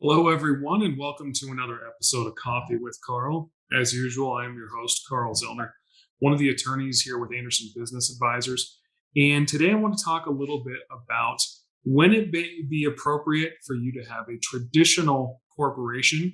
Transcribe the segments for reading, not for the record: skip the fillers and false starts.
Hello, everyone, and welcome to another episode of Coffee with Carl. As usual, I am your host, Carl Zellner, one of the attorneys here with Anderson Business Advisors. And today I want to talk a little bit about when it may be appropriate for you to have a traditional corporation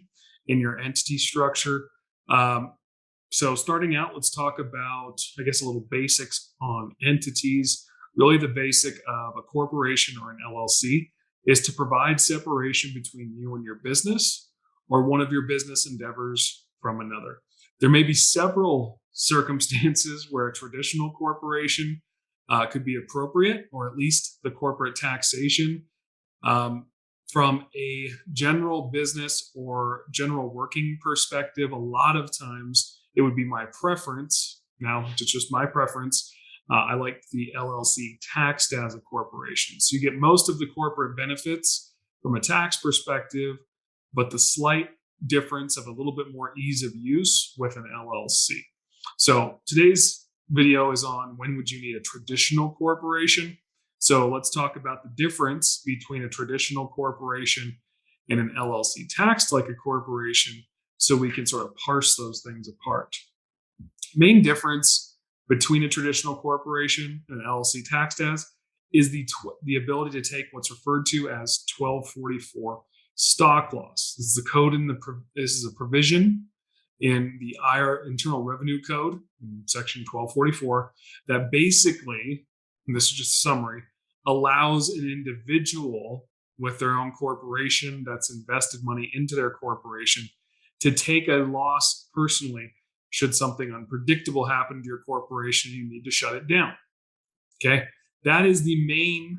in your entity structure. So starting out, let's talk about, a little basics on entities. Really the basic of a corporation or an LLC is to provide separation between you and your business or one of your business endeavors from another. There may be several circumstances where a traditional corporation could be appropriate, or at least the corporate taxation. From a general business or general working perspective, a lot of times it would be my preference. Now, it's just my preference. I like the LLC taxed as a corporation. So you get most of the corporate benefits from a tax perspective, but the slight difference of a little bit more ease of use with an LLC. So today's video is on when would you need a traditional corporation. So let's talk about the difference between a traditional corporation and an LLC taxed like a corporation, so we can sort of parse those things apart. Main difference between a traditional corporation and an LLC taxed as is the ability to take what's referred to as 1244 stock loss. This is a code this is a provision in the Internal Revenue Code, in section 1244, that basically, and this is just a summary, allows an individual with their own corporation that's invested money into their corporation to take a loss personally should something unpredictable happen to your corporation, you need to shut it down. Okay, that is the main,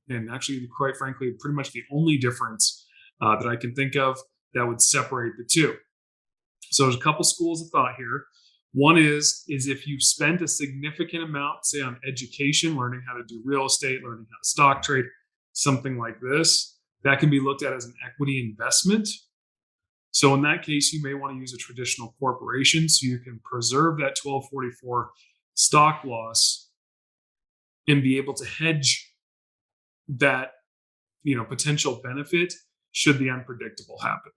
and actually, quite frankly, pretty much the only difference that I can think of that would separate the two. So there's a couple schools of thought here. One is if you've spent a significant amount, say, on education, learning how to do real estate, learning how to stock trade, something like this, that can be looked at as an equity investment. So in that case, you may want to use a traditional corporation so you can preserve that 1244 stock loss and be able to hedge that, potential benefit should the unpredictable happen.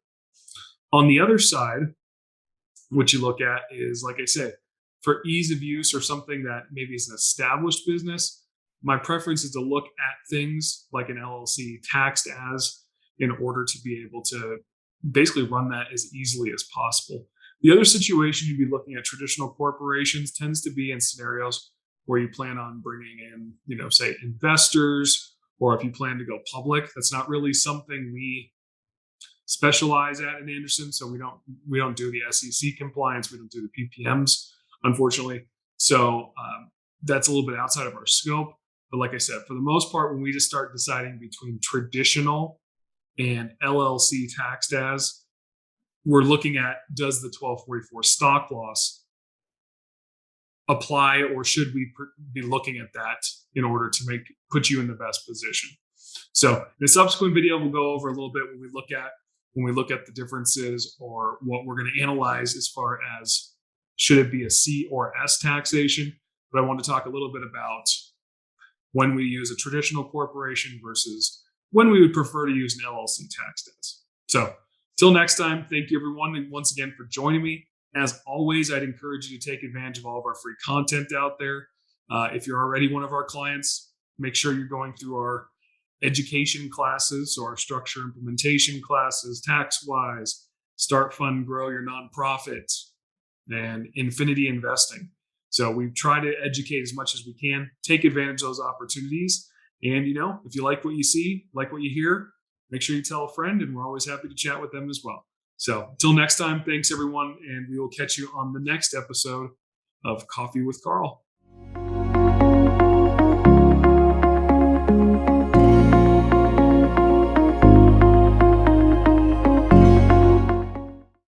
On the other side, what you look at is, like I said, for ease of use or something that maybe is an established business, my preference is to look at things like an LLC taxed as, in order to be able to basically run that as easily as possible. The other situation you'd be looking at traditional corporations tends to be in scenarios where you plan on bringing in, say, investors, or if you plan to go public. That's not really something we specialize at in Anderson. So we don't do the SEC compliance. We don't do the PPMs, unfortunately. So that's a little bit outside of our scope. But like I said, for the most part, when we just start deciding between traditional and LLC taxed as, we're looking at, does the 1244 stock loss apply, or should we be looking at that in order to put you in the best position? So in a subsequent video, we'll go over a little bit when we look at the differences, or what we're going to analyze as far as should it be a C or S taxation. But I want to talk a little bit about when we use a traditional corporation versus when we would prefer to use an LLC taxed as. So till next time, thank you everyone, and once again for joining me. As always, I'd encourage you to take advantage of all of our free content out there. If you're already one of our clients, make sure you're going through our education classes, or our structure implementation classes, tax-wise, Start, Fund, Grow Your Nonprofit, and Infinity Investing. So we try to educate as much as we can, take advantage of those opportunities. And, if you like what you see, like what you hear, make sure you tell a friend, and we're always happy to chat with them as well. So until next time, thanks everyone, and we will catch you on the next episode of Coffee with Carl.